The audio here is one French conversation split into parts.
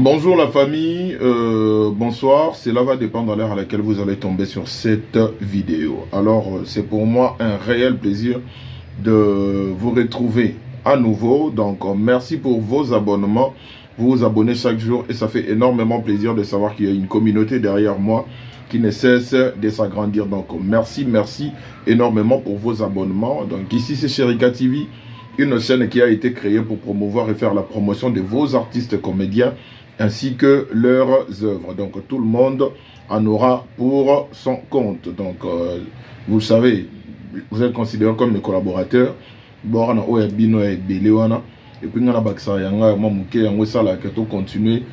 Bonjour la famille, bonsoir, cela va dépendre de l'heure à laquelle vous allez tomber sur cette vidéo. Alors c'est pour moi un réel plaisir de vous retrouver à nouveau, donc merci pour vos abonnements, vous vous abonnez chaque jour et ça fait énormément plaisir de savoir qu'il y a une communauté derrière moi qui ne cesse de s'agrandir. Donc merci énormément pour vos abonnements. Donc ici c'est Sherika TV, une chaîne qui a été créée pour promouvoir et faire la promotion de vos artistes comédiens ainsi que leurs œuvres. Donc tout le monde en aura pour son compte. Donc vous savez, vous êtes considérés comme mes collaborateurs. Bon, on a bino et belewana et puis on a baksa yanga mamuke yango sala que tout continuer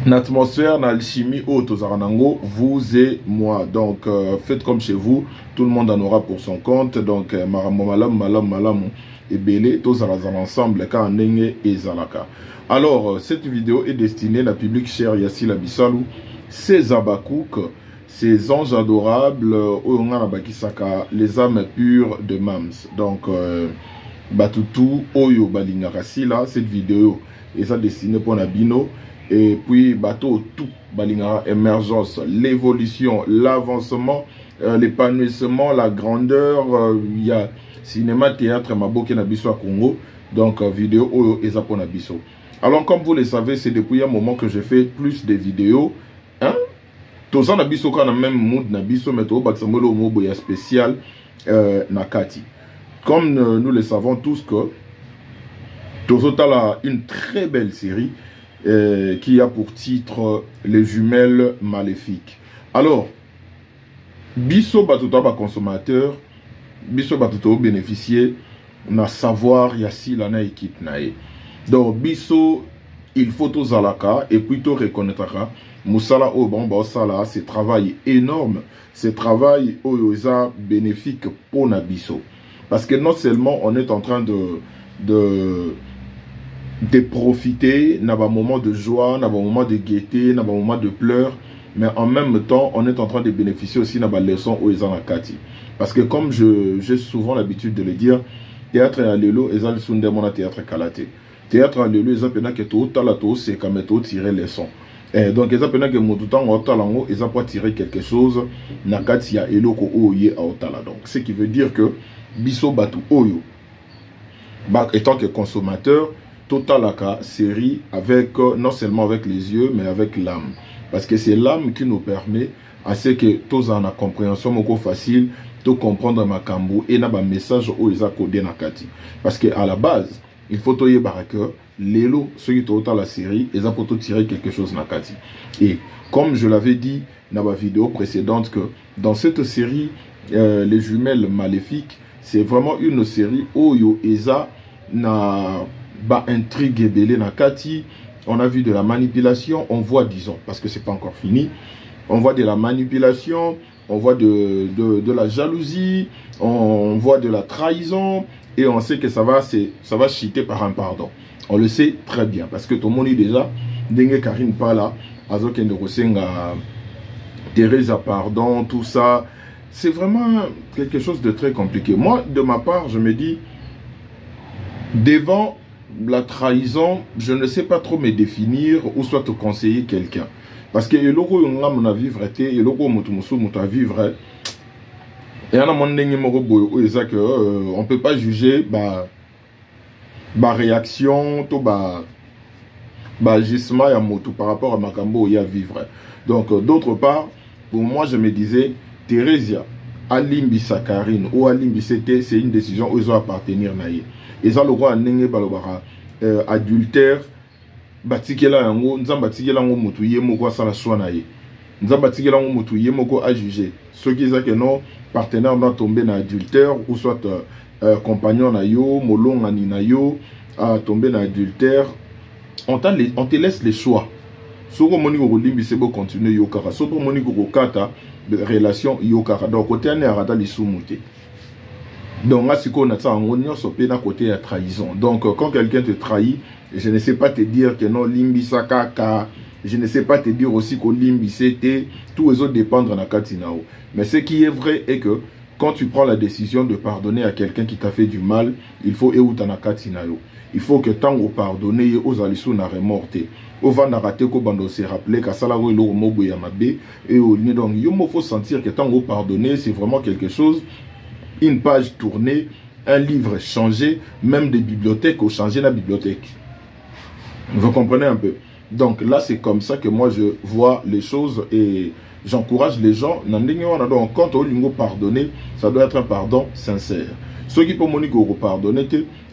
l'atmosphère, l'alchimie, vous et moi. Donc, faites comme chez vous. Tout le monde en aura pour son compte. Donc, malam, et belé, tous ensemble, quand nenge et zalaka. Alors, cette vidéo est destinée à la public cher Yassila Bissalou, ces abakouk, ces anges adorables, les âmes pures de Mams. Donc, Batutu, Oyo, Balingarasila, cette vidéo est destinée pour Nabino. Et puis, bateau, tout, balingara, émergence, l'évolution, l'avancement, l'épanouissement, la grandeur, il y a cinéma, théâtre, maboke nabiso à Congo, donc vidéo, oyo, ezapo nabiso. Alors, comme vous le savez, c'est depuis un moment que je fais plus de vidéos, hein? Tout ça nabiso, quand on a même mood nabiso, mais tout, baksamolo, mobo, ya spécial, nakati. Comme nous le savons tous que, tout ça, là, une très belle série, qui a pour titre Les jumelles maléfiques. Alors, biso batuta ba consommateur, biso batuta bénéficier, na savoir yasi la na équipe nae. Donc biso il faut tous alaka et puis to reconnaître musala o bon ba sala, c'est travail énorme, c'est travail oyoza bénéfique pour na biso. Parce que non seulement on est en train de profiter, n'a pas moment de joie, n'a pas moment de gaieté, n'a pas moment de pleurs, mais en même temps, on est en train de bénéficier aussi n'a pas leçon aux Izanakati. Parce que comme j'ai souvent l'habitude de le dire, théâtre à l'élo, Ezal Sundemona théâtre Kalate. Théâtre à l'élo, Ezal Pena que tout talato, c'est comme tout tirer leçon. Donc, Ezal Pena que Motutan ou Talango, Ezal pas tirer quelque chose, Nakati ya elo ko oye a Otala. Donc, ce qui veut dire que Biso Batu Oyo, étant que consommateur, Totalaka série avec non seulement avec les yeux mais avec l'âme, parce que c'est l'âme qui nous permet à ce que tous en la compréhension beaucoup facile de comprendre ma cambo et n'a pas message où ils a codé nakati, parce que à la base il faut toyer baraka l'élo ceux qui total la série ils ont pour tirer quelque chose nakati. Et comme je l'avais dit dans ma vidéo précédente que dans cette série les jumelles maléfiques, c'est vraiment une série où yo eza na ba intrigue et belé na kati. On a vu de la manipulation, on voit, disons, parce que c'est pas encore fini, on voit de la manipulation, on voit de la jalousie, on voit de la trahison, et on sait que ça va chiter par un pardon. On le sait très bien, parce que tout le monde est déjà, Dengue Karine Pala, Azokende Rosenga, Teresa pardon, tout ça, c'est vraiment quelque chose de très compliqué. Moi, de ma part, je me dis, devant la trahison, je ne sais pas trop me définir ou soit te conseiller quelqu'un. Parce que le logo on a vivre et le logo on vivre et on peut pas juger ma réaction to gisement ya moto par rapport à makambo ya vivre. Donc d'autre part, pour moi je me disais Thérésia Alimbi Sakarine ou Alimbi c'était c'est une décision où ils ont appartenir naïe. Et ça le roi nenge balobara adultère batikela yango nzamba batikela yango mutu yemoko sala swana ye nzamba batikela yango mutu yemoko a juger ceux qui disent que non partenaire doit tomber na adultère ou soit compagnon na yo molonga ni na yo a tomber na adultère, on te laisse les choix. Soko moni ko limbi sebo continuer yo kara soko moni ko kata relation yo kara donc côté ane arata lisumuté. Donc, on a côté à trahison. Donc, quand quelqu'un te trahit, je ne sais pas te dire que non, limbi sakaka, je ne sais pas te dire aussi que limbi c'était, tous les autres dépendent de la katinao. Mais ce qui est vrai est que quand tu prends la décision de pardonner à quelqu'un qui t'a fait du mal, il faut il faut que tant au pardonner aux alissous n'a remorté. Au va narrater qu'au bando se rappeler qu'à salario le mobo yamabe et au nez donc il faut sentir que tant au pardonner c'est vraiment quelque chose, une page tournée, un livre changé, même des bibliothèques ou changer la bibliothèque. Vous comprenez un peu? Donc là c'est comme ça que moi je vois les choses et j'encourage les gens. Donc quand on a pardonner, ça doit être un pardon sincère. Ceux qui peuvent moniquer pardonner,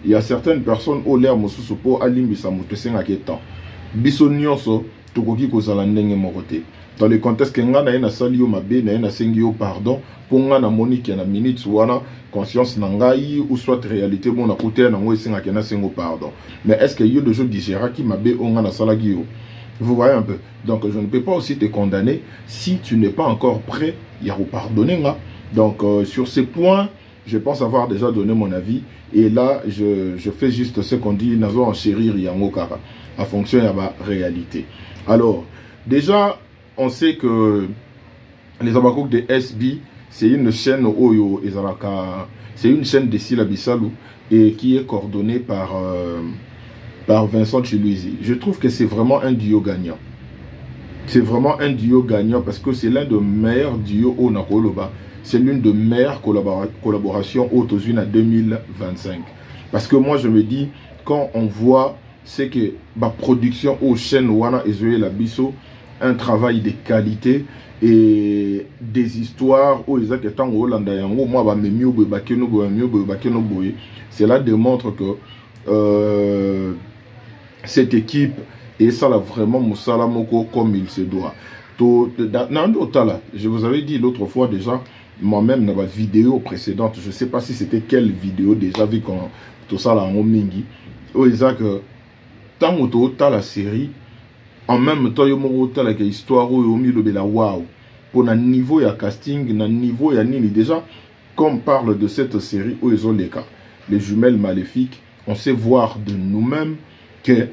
il y a certaines personnes au l'air mosusu pour alimbisa mutesen aketan. Biso nyonso tokoki kozala ndenge morote. Dans le contexte que nga na sali yo mabe na sengi yo pardon pour nga na monique na minute wana conscience na ngai ou soit réalité bon na côté na ngo esenga ke na sengo pardon. Mais est-ce que yo de jeu digéra qui mabe o nga na sala gi yo? Vous voyez un peu. Donc je ne peux pas aussi te condamner si tu n'es pas encore prêt à pardonner. Donc sur ces points, je pense avoir déjà donné mon avis. Et là, je fais juste ce qu'on dit, nazo en chérir yango kara, en fonction de la réalité. Alors, déjà, on sait que les Abakouk de SB, c'est une chaîne Oyo Ezalaka, c'est une chaîne de Sila Bissalou et qui est coordonnée par Vincent Chiluizi. Je trouve que c'est vraiment un duo gagnant. C'est vraiment un duo gagnant parce que c'est l'un des meilleurs duos au Nakoloba. C'est l'une des meilleures collaborations aux-Unis en 2025. Parce que moi je me dis, quand on voit c'est que ma production aux chaînes Wana et la Bisso, un travail de qualité et des histoires où ils étant au Hollande, moi cela démontre que cette équipe et ça l'a vraiment Moussala Moko comme il se doit. Je vous avais dit l'autre fois déjà, moi-même dans ma vidéo précédente, je ne sais pas si c'était quelle vidéo déjà vu quand tout ça là en mingi, où ils ont que tant que la série, en même temps il y a la histoire où il y a la waouh pour un niveau de casting, un niveau de nini déjà. Quand on parle de cette série où ils ont les cas, les jumelles maléfiques, on sait voir de nous-mêmes que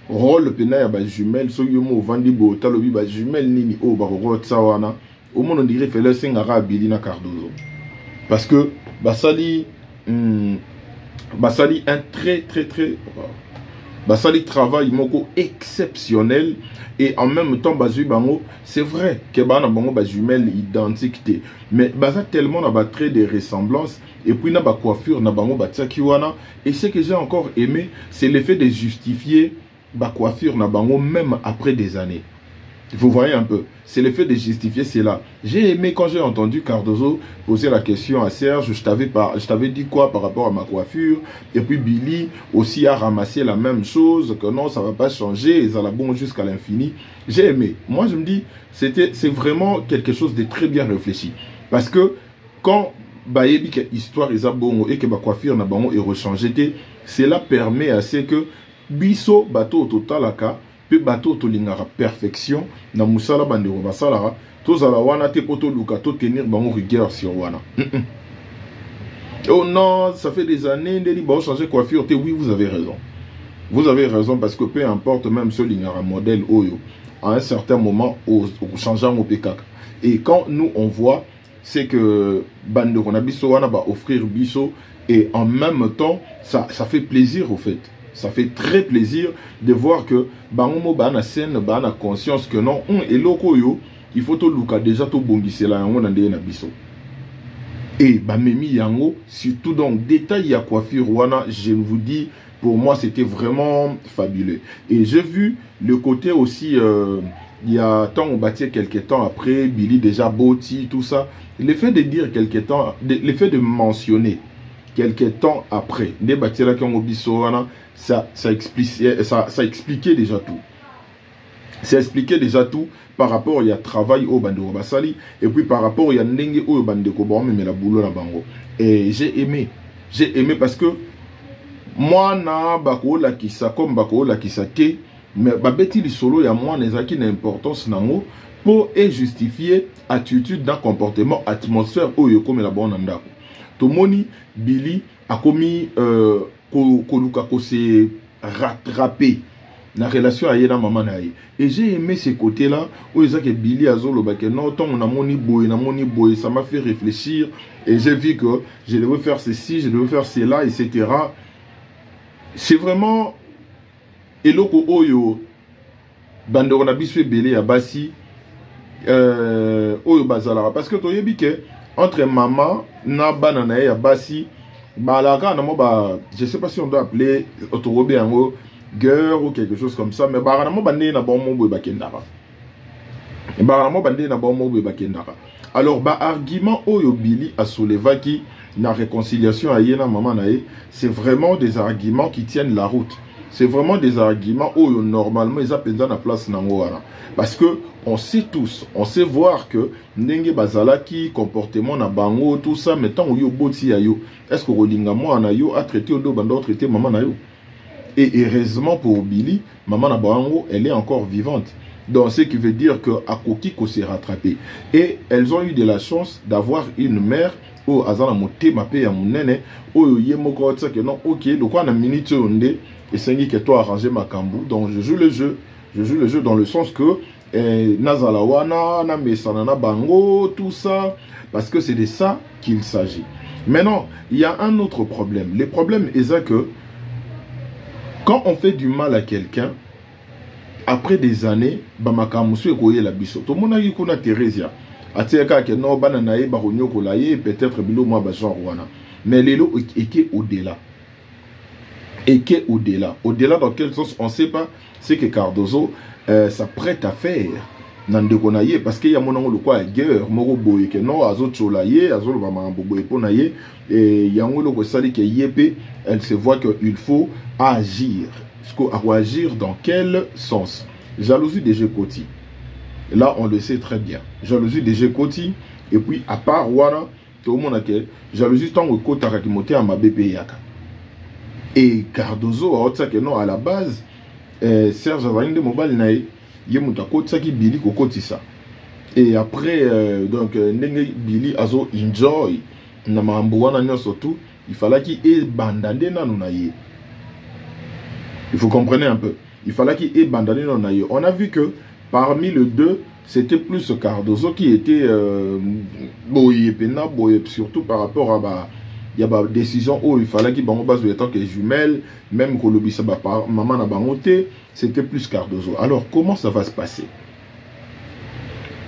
rôle pena ya ba jumelle so yomo vandi bo talobi ba jumelle nini o ba ro tsawana au monde on dirait fele singara Billy na Cardozo parce que basali un très basali travail moko exceptionnel et en même temps bazui bango c'est vrai que bana bango ba jumelle identique mais baza tellement na ba trait de ressemblance et puis na ba coiffure na bango ba tsakiwana et ce que j'ai encore aimé c'est l'effet de justifier ba coiffure na bango même après des années. Vous voyez un peu, c'est le fait de justifier cela. J'ai aimé quand j'ai entendu Cardozo poser la question à Serge, je t'avais dit quoi par rapport à ma coiffure, et puis Billy aussi a ramassé la même chose, que non, ça ne va pas changer, et ça la bon jusqu'à l'infini. J'ai aimé. Moi je me dis, c'est vraiment quelque chose de très bien réfléchi. Parce que quand Bayebi que histoire est bon et que ma coiffure na bango est rechangée, cela permet à ce que biso bateau total aka pe bateau to lingara perfection na musala bandero basalara to zala wana te poto luka to tenir bango rigueur sur wana. Oh non, ça fait des années ndeli ba changer coiffure te oui vous avez raison. Vous avez raison parce que peu importe même ce lingara modèle oyo à un certain moment au changeant au PK. Et quand nous on voit c'est que bandero na biso wana ba offrir biso et en même temps ça fait plaisir au fait. Ça fait très plaisir de voir que bangomo bana scène bana conscience que non et loko yo il faut to luka déjà to bongisi la yango na ndé na biso et ba memi yango surtout donc détail ya coiffure wana je vous dis pour moi c'était vraiment fabuleux et j'ai vu le côté aussi il y a tant on bâtit quelques temps après Billy déjà Boti tout ça l'effet de dire quelques temps l'effet de mentionner quelques temps après des bâtiments qui ont biso wana ça expliquait déjà tout. Ça expliquait déjà tout par rapport au travail au bandeko basali et puis par rapport au ndenge au bandeko bon mais la boulot la bango. Et j'ai aimé parce que moi na bako la kisa comme bako la kisa te mais babeti li solo ya moi nezaki na importance nango pour justifier attitude d'un comportement atmosphère oyo comme la bonne ndako. Tomoni Billy a commis koluka ko se rattraper na relation à yena maman na ye. Et j'ai aimé ces côtés-là, où ils ont que Billy Azolo, non, tant on a mon boy, ça m'a fait réfléchir, et j'ai vu que je devais faire ceci, je devais faire cela, etc. C'est vraiment, eloko oyo, bandoro na biso ebele ya basi, oyo bazalara, parce que toyebi que, entre maman, na banana ya basi, balaka, je sais pas si on doit appeler, autorobe yango, guerre ou quelque chose comme ça, mais baranamo bandé na bon mobo bakendara. Baranamo bandé na bon mobo bakendara. Alors ba argument oyo Billy a soulevé qui na réconciliation à yena maman nae, c'est vraiment des arguments qui tiennent la route. C'est vraiment des arguments oyo normalement ils appellent dans la place nangoara. Parce que on sait tous, on sait voir que ndenge bazalaki comportement na bango tout ça, mais tant yo boti ya yo, est-ce que rolinga mo na yo a traité odo bando traité maman na yo? Et heureusement pour Billy, maman Nabango, elle est encore vivante. Donc, ce qui veut dire que Akokiko s'est rattrapé. Et elles ont eu de la chance d'avoir une mère où Azana Moté m'a payé à mon nene, où Yemoko que non, ok, donc on a minute onde, et c'est que toi arrangé ma cambou. Donc, je joue le jeu. Je joue le jeu dans le sens que Nazalawana, Namesanana Bango, tout ça, parce que c'est de ça qu'il s'agit. Maintenant, il y a un autre problème. Le problème est que quand on fait du mal à quelqu'un, après des années, bamakamusu ekoye la biso. Tout le monde a eu qu'on a Thérésia. Atiaka ke no bananae baronyo kolaye peut-être bilo moi ba genre wana. Mais lelo eke au-delà. Eke au-delà. Au-delà dans quel sens on sait pas, c'est que Cardozo s'apprête à faire nandekonaye parce qu'il y a mon nom le quoi guerre moro boye que non azo cholaye azo le bama boye ponaye et yango le ko sali ke yepé elle se voit que il faut agir. Agir dans quel sens? Jalousie des Gekoti. Là, on le sait très bien. Jalousie des Gekoti. Et puis, à part Wana, tout le monde a que jalousie tant que Kota Rakimote à ma bébé Yaka. Et Cardozo, à la base, Serge Avaline de Mobile Nae, Yemuta Kotsaki Billy Kokotisa. Et après, donc, Billy Azo enjoy, Namambuana surtout, il fallait qu'il ait bandandé nanunaye. Il faut comprendre un peu. Il fallait qu'il ait bandé nanunaye. On a vu que parmi les deux, c'était plus Cardozo qui était boyé, surtout par rapport à il y a des décisions où il fallait qu'il bango base de tant que jumelles, même que le bisa maman n'a bangoté, c'était plus Cardozo. Alors comment ça va se passer?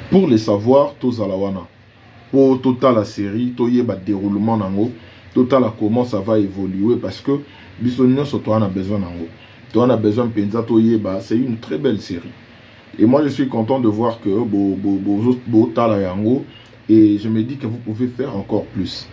Pour les savoir, tous à la wana. Pour total la série, toye ba déroulement nango, total à comment ça va évoluer parce que bisonnion sur toi on a besoin nango. Toi on a besoin penza toye ba, c'est une très belle série. Et moi je suis content de voir que bo tala yango et je me dis que vous pouvez faire encore plus.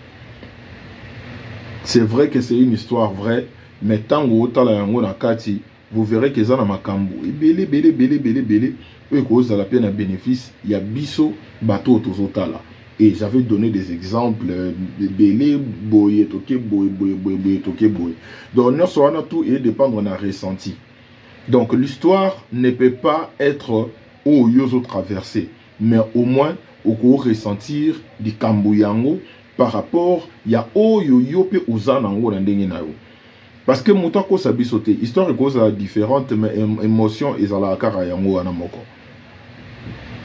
C'est vrai que c'est une histoire vraie, mais tant que tala yango na kati, vous verrez que ça na makambu. Et belé, eux cause à la peine à bénéfice, il y a biso bateau tozotala. Et j'avais donné des exemples, belé, boye, toke, boye. Donc nous sommes tout et dépendre de ressenti. Donc l'histoire ne peut pas être au yozo traversé, mais au moins au ressentir du kambuyango par rapport ya oyo yope uzanango na ndenge na yo. Parce que mutako sabi sauter, histoire est cause différente mais émotion ezala kara yango wana moko.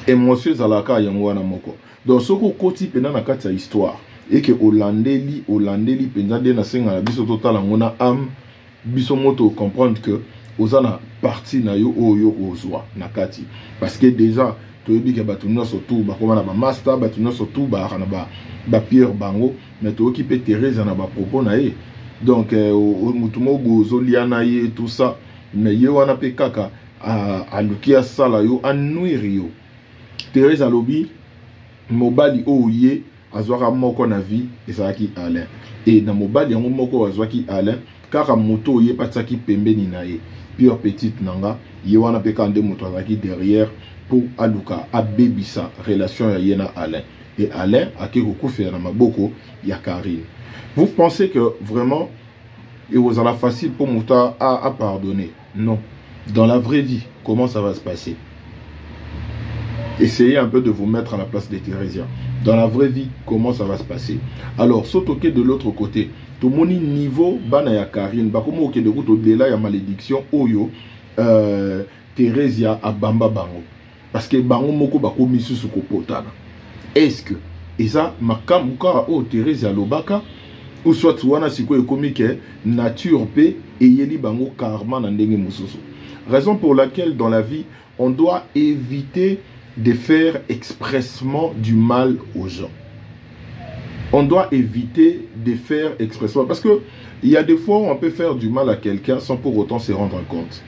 Émotion ezala kara yango wana moko. Donc soko koti pena na kati ya histoire et que Hollandeli pena de na senga na biso total ngona am biso moto comprendre que ozana parti na yo oyo ozwa na kati parce que déjà to yebi ke batuna surtout ba koma na ba master batuna surtout ba kana ba Pierre Bango mais to ki pe Thérèse na ba propos na ye. Donc mutumo bozo liana ye tout ça mais ye wana pe kaka a lukia sala yo anuire yo. Thérèse alobi mobali oye azwaka moko na vie ezalaki Alain et na mobali yango moko azwaki Alain kaka moto oye pataki pembeni na ye pure petite nanga ye wana pe kande moto azalaki derrière pour aluka abebisa relation ya yena Alain et Alain akeko kufela na maboko ya Karine. Vous pensez que vraiment il vous a la facile pour Mouta à pardonner? Non. Dans la vraie vie, comment ça va se passer? Essayez un peu de vous mettre à la place des Thérésiens. Dans la vraie vie, comment ça va se passer? Alors, sautoké de l'autre côté, tout mon niveau, bana ya Karine, bah comment ok de route au-delà, il y a malédiction, oyo, Teresia abamba bango parce que bango moko bakomi susu kopotana. Est-ce que et ça makambu kaka o Teresia lobaka ou soit wana siko ekomi ke nature pe eyeli bango karma na ndenge mususu. Raison pour laquelle dans la vie on doit éviter de faire expressement du mal aux gens. On doit éviter de faire expressement parce que il y a des fois où on peut faire du mal à quelqu'un sans pour autant se rendre compte.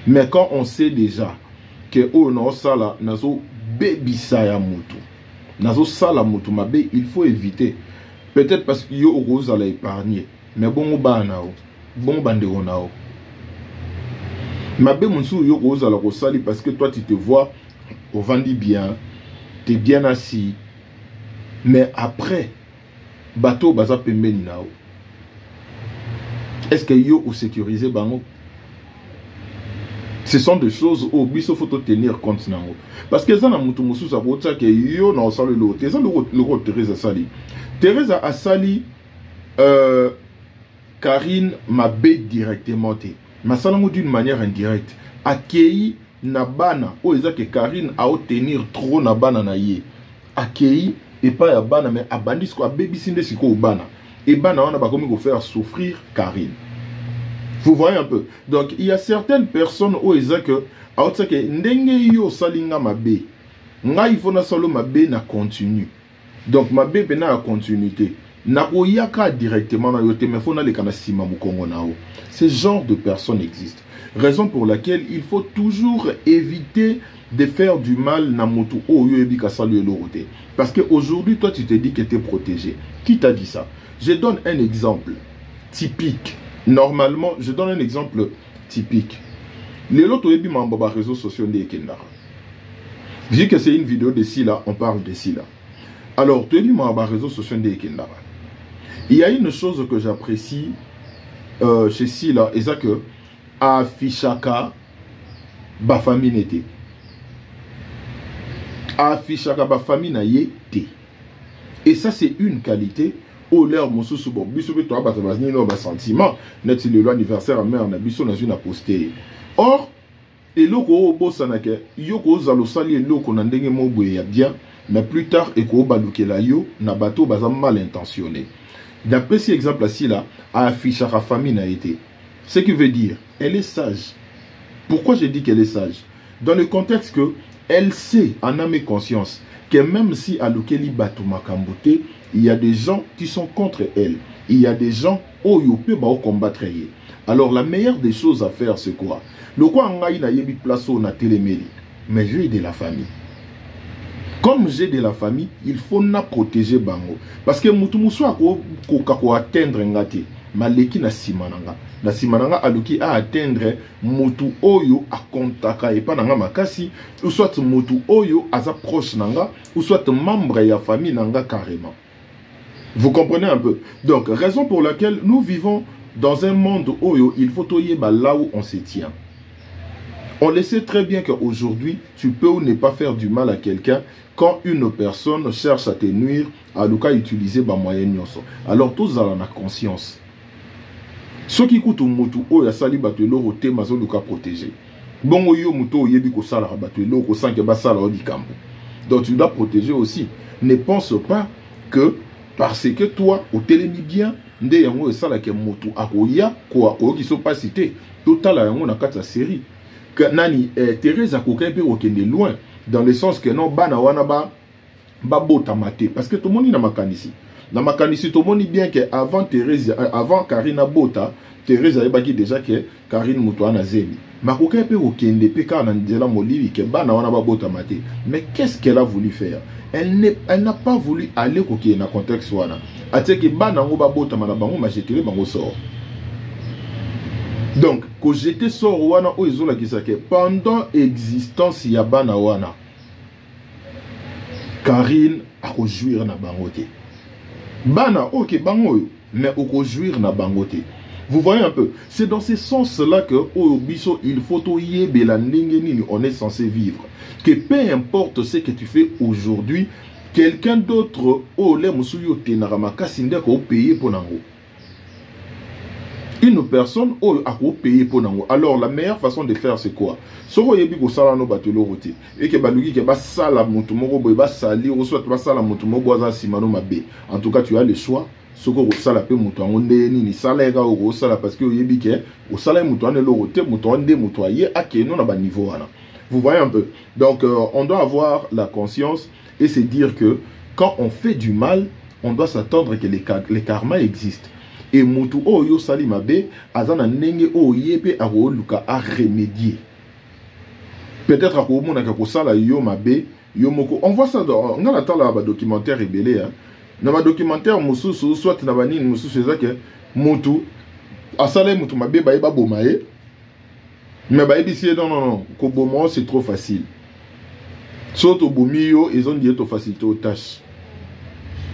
Mais quand on sait déjà que oh non ça là nazo bebisa ya mutu nazo sala mutu mabe, il faut éviter. Peut-être parce que yo rose à l'épargner mais bon bana o bon bande onao mabe musu yo rose à la rosali parce que toi tu te vois au vendi bien, tu es bien assis mais après bateau baza pembeni nao. Est-ce que yo ou sécuriser bango? Ce sont des choses où il faut tenir compte. Parce que ça, mutu musu sa rota que yo na osali lo. Teza le Teresa sali. Teresa a sali Karine mabe directement te. Ma salango d'une manière indirecte. Akei na bana o eza que Karine a tenir trop na bana na ye. Akei et pas ya bana mais abandis ko baby sinde siko bana. Et bana on a pas comme faire souffrir Karine. Vous voyez un peu. Donc, il y a certaines personnes où ils disent que ndenge yo salinga mabe. Nga il faut na solo mabe na continue. Donc mabe pena a continuité. Na oyaka directement na yote mais faut na le kana sima mukongo nao. Ce genre de personnes existent. Raison pour laquelle il faut toujours éviter de faire du mal na mutu o yo ebika salu elorote. Parce que aujourd'hui toi tu te dis que tu es protégé. Qui t'a dit ça? Je donne un exemple typique. Normalement, je donne un exemple typique. Les autres réseaux sociaux de Kendara. Vu que c'est une vidéo de Sila, on parle de Sila. Alors, tu as réseaux sociaux de Kendara. Il y a une chose que j'apprécie chez Sila, et ça que affichaka ba famille n'était. Affichaka ba famille na yete. Et ça c'est une qualité. Oh l'air mon sous bon biso be toi batabasni no ba sentiment net le anniversaire mère na biso na une poster. Or eloko bosana ke yoko zalo sali eloko na ndenge mobwe ya bien mais plus tard eko balukela yo na bateau baza mal intentionné. D'après cet exemple là là a affiché sa famille n'a été. Ce qui veut dire elle est sage. Pourquoi je dis qu'elle est sage? Dans le contexte que elle sait en âme et conscience que même si alukeli bateau makambote il y a des gens qui sont contre elle. Il y a des gens où ils peuvent combattre. Alors la meilleure des choses à faire c'est quoi? Le quoi ngai na yebi place na téléméli. Mais j'ai de la famille. Comme j'ai de la famille, il faut na protéger bango. Parce que mutu musu ko atteindre ngati. Maleki na simananga. Na simananga aluki a atteindre mutu oyo a kontaka et pas nanga makasi. Ou soit mutu oyo aza proche nanga. Ou soit membre ya famille nanga carrément. Vous comprenez un peu? Donc, raison pour laquelle nous vivons dans un monde où il faut là où on se tient. On le sait très bien qu'aujourd'hui, tu peux ou ne pas faire du mal à quelqu'un quand une personne cherche à te nuire, à l'ouka utiliser ba moyen nyonso. Alors, tous allons en conscience. Ce qui coûte au moto, ou ya sali bato eloko te mazo luka protéger. Bon yo moto yebi ko sala bato eloko sans que ba sala odi kambo. Donc, tu dois protéger aussi. Ne pense pas que parce que toi, au télémi bien, nde yango esala ke moto akoya ko qui sont pas cités. Total yango na kata série. Que nani Teresa koka pe okende loin dans le sens que non bana wana ba bota maté parce que tout le monde na makanisi. Na makanisi tout le monde bien que avant Teresa avant Karina bota, Teresa ebaki déjà que Karine moto ana zemi. Makoka pe okende pe ka na ndela molili que bana wana ba bota maté. Mais qu'est-ce qu'elle a voulu faire? Elle n'a pas voulu aller au na contexte wana. Ateke bana ngo ba bota mana bango majetele bango sort. Donc, quand j'étais sort wana o ezola kisake pendant existence ya bana wana. Karine a jouir na bangote. Bana OK bango mais o jouir na bangote. Vous voyez un peu, c'est dans ce sens-là que au biso il faut yebela ndenge nini on est censé vivre. Que peu importe ce que tu fais aujourd'hui, quelqu'un d'autre au le musuyo tenarama kasinde ko payer pour nango. Une personne a payé pour nango. Alors la meilleure façon de faire c'est quoi? Soko yebi ko sala no batelo roté et que baluki ke ba sala mutu moko boy ba sali ou soit ba sala mutu moko za simano mabe. En tout cas tu as le choix. Soko ko sala pe mutu ngonde ni sala ga o sala parce que yebi ke o sala mutu ane lo roté mutu ande mutu aye ake no na ba niveau wana. Vous voyez un peu. Donc on doit avoir la conscience et se dire que quand on fait du mal, on doit s'attendre que les karmas existent. Et mutu oyo sali mabe azana nenge oyepe a luka a remédier. Peut-être à comment on a ko sala yo mabe yo moko. On voit ça dans on a la tala ba documentaire rebelle hein. Dans ma documentaire mususu soit na banini mususu ezake mutu asala mutu mabe ba eba bomaye. Mais ba ebi si non ko bomo c'est trop facile. Soto bomio ils ont dit to facilité aux tâches.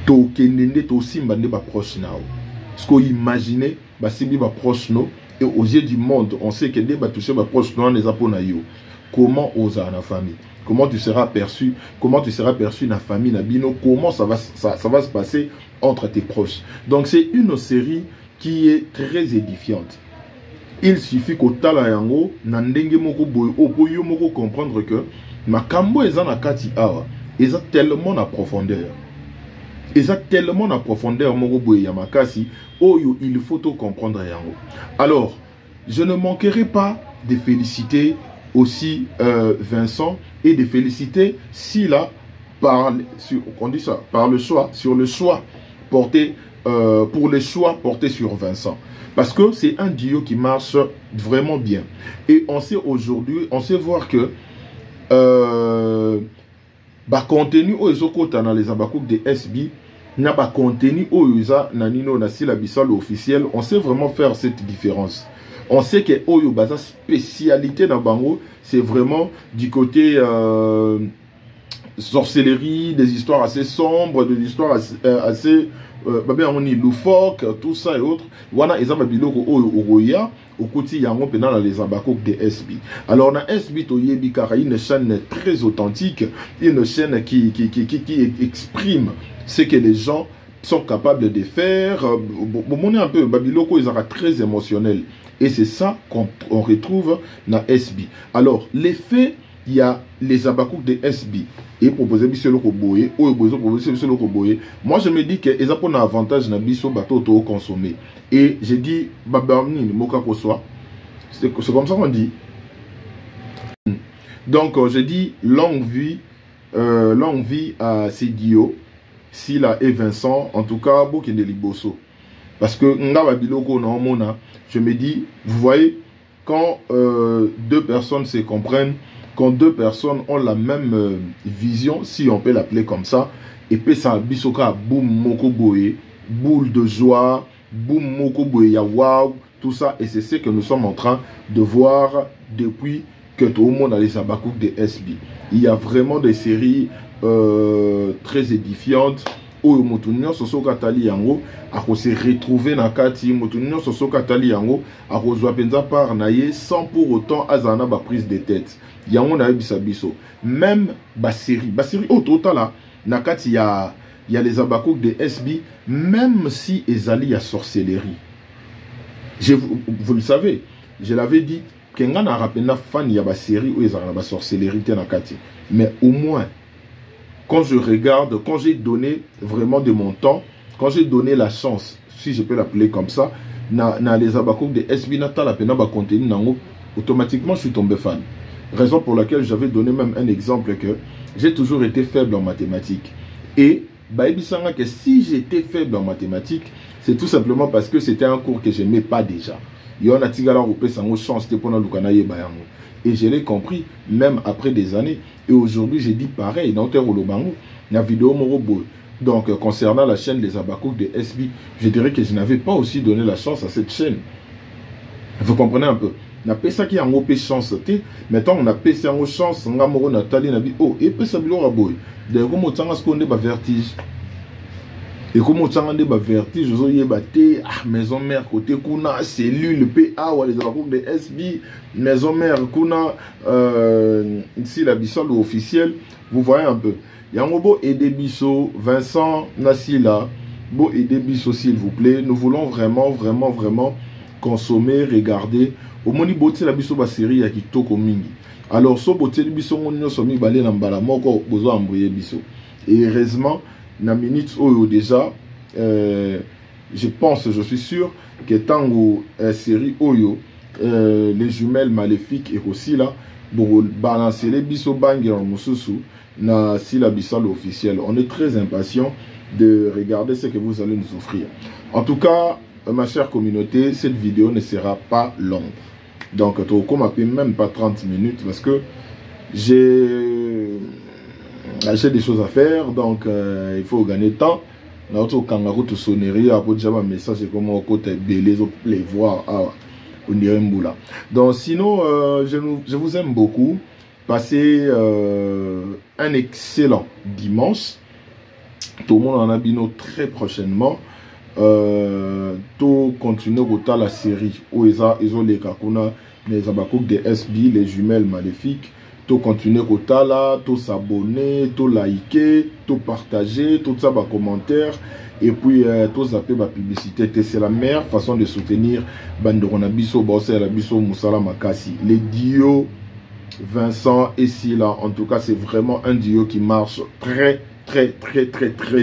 To kendende to simba ne ba proche nao. Ce qu'on imagine, c'est que proche nous et aux yeux du monde, on sait que dès que toucher proche nous les aponayo. Comment osa la famille? Comment tu seras perçu? Comment tu seras perçu dans la famille Nabino? Comment ça va se passer entre tes proches? Donc c'est une série qui est très édifiante. Il suffit qu'au tala yango nandenge moko boy opoyo moko comprendre que makambo ezana kati awa eza tellement en profondeur. Et ça tellement en profondeur, Yamakasi, Oyo, il faut tout comprendre. Alors, je ne manquerai pas de féliciter aussi Vincent et de féliciter Sila par le choix, sur le choix porté, pour le choix porté sur Vincent. Parce que c'est un duo qui marche vraiment bien. Et on sait aujourd'hui, on sait voir que contenu dans les abakouk de SB n'a pas contenu Oyoza nanino na sila bisal officiel. On sait vraiment faire cette différence. On sait que Oyo baza spécialité dans Bango, c'est vraiment du côté sorcellerie, des histoires assez sombres, des histoires assez on est loufoque, tout ça et autres. Wana ezama biloko Oyo Oroya au côté yango pendant les abakok de SB. Alors na SB Toyebi Kara, une chaîne très authentique, une chaîne qui exprime ce que les gens sont capables de faire. On est un peu, Babiloko, ils sont très émotionnels. Et c'est ça qu'on retrouve dans SB. Alors, les faits, il y a les abakouk de SB. Et proposer biso loko boye, ou proposer biso loko boye. Moi, je me dis que ils ont un avantage dans biso bateau auto consommer. Et j'ai dit, babamni, moka kosoa. C'est comme ça qu'on dit. Donc, j'ai dit longue vie à Sédio. Sila et Vincent, en tout cas, beaucoup de liboso. Parce que je me dis, vous voyez, quand deux personnes se comprennent, quand deux personnes ont la même vision, si on peut l'appeler comme ça, et puis ça bisoka boum moko boye, boule de joie, boum moko boye ya wow, tout ça, et c'est ce que nous sommes en train de voir depuis que tout le monde a les abakouk de SB. Il y a vraiment des séries très édifiante où Motunio Sosoka Tali Yango a se retrouver dans Kati, Motunio Sosoka Tali Yango a rejoint Penza par Naye sans pour autant Azana ba prise de tête. Yango na bisabiso. Même Basiri au total là, Nakati il y a les abakouk de SB, même si Ezali a sorcellerie. Vous le savez, je l'avais dit, Kenga na rapena fan ya Basiri ou Ezali ba sorcellerie Nakati. Mais au moins quand je regarde, quand j'ai donné vraiment de mon temps, quand j'ai donné la chance, si je peux l'appeler comme ça, dans les abakouk de SB Natal, la pena ba contenu nango, automatiquement je suis tombé fan. Raison pour laquelle j'avais donné même un exemple que j'ai toujours été faible en mathématiques. Et Baïbisanga que si j'étais faible en mathématiques, c'est tout simplement parce que c'était un cours que je n'aimais pas déjà. Il y a une chance de prendre le bayango. Et je l'ai compris, même après des années. Et aujourd'hui, j'ai dit pareil, dans Terre Olobango, la vidéo Morobo. Donc, concernant la chaîne des abakouk de SB, je dirais que je n'avais pas aussi donné la chance à cette chaîne. Vous comprenez un peu? On a ça qui a une chance. Maintenant, on a ça une chance. On a moro Nathalie, on a dit, oh, et puis ça bilo raboy. D'ailleurs, comment on a ce qu'on est vertige? Et comme on a des vertiges, je suis batté, maison mère côté kuna, cellule PA ou les abakouk de SB, maison mère kuna, ici la bissole officielle, vous voyez un peu. Yangobo et Debisso, Vincent Nassila, Bo et Debisso s'il vous plaît, nous voulons vraiment consommer, regarder. Au moni botte la biso ba série ya kitoko mingi. Alors so botte biso ngonyo somi balé na mbala moko bozo amboyer biso. Et heureusement na minute oyo déjà je pense, je suis sûr que tango série oyo les jumelles maléfiques et aussi là pour balancer les biso banger mususu na syllabissal officiel. On est très impatient de regarder ce que vous allez nous offrir. En tout cas, ma chère communauté, cette vidéo ne sera pas longue. Donc, on m'a même pas 30 minutes parce que j'ai des choses à faire. Donc, il faut gagner temps. Notre kangaroo tout sonnerie, après déjà un message, c'est comme côté les voir. Donc, sinon, je vous aime beaucoup. Passez un excellent dimanche. Tout le monde en a bino très prochainement. Tout continue à la série où ils ont les kakuna, les abakouk des SB, les jumelles maléfiques. Tout continue à là, tout s'abonner, tout liker, tout partager, tout ça bas commentaire. Et puis tout zapper la publicité. C'est la meilleure façon de soutenir Bandorona Biso, Bossé, la Biso, Moussala Makassi. Les duos Vincent et Sila, en tout cas, c'est vraiment un duo qui marche très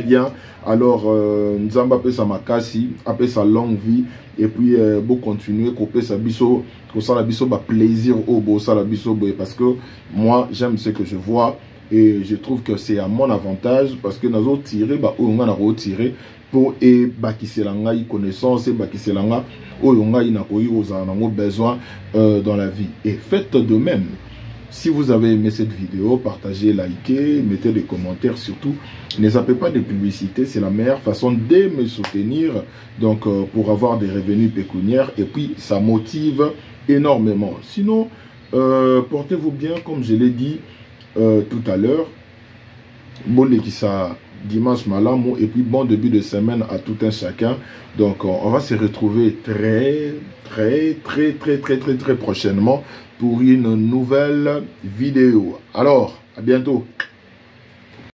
bien. Alors, Nzamba peut sa makasi, après sa longue vie, et puis bon continuer, couper sa biso, ça la biso, plaisir au beau, ça la biso, parce que moi j'aime ce que je vois et je trouve que c'est à mon avantage parce que nous avons tiré, on a retiré pour et qui langa connaissance et qui langa on a besoin dans la vie. Et faites de même. Si vous avez aimé cette vidéo, partagez, likez, mettez des commentaires surtout. Ne zappez pas de publicité, c'est la meilleure façon de me soutenir. Donc pour avoir des revenus pécuniaires et puis ça motive énormément. Sinon, portez-vous bien comme je l'ai dit tout à l'heure. Bon ça dimanche malamou et puis bon début de semaine à tout un chacun. Donc on va se retrouver très prochainement pour une nouvelle vidéo. Alors, à bientôt.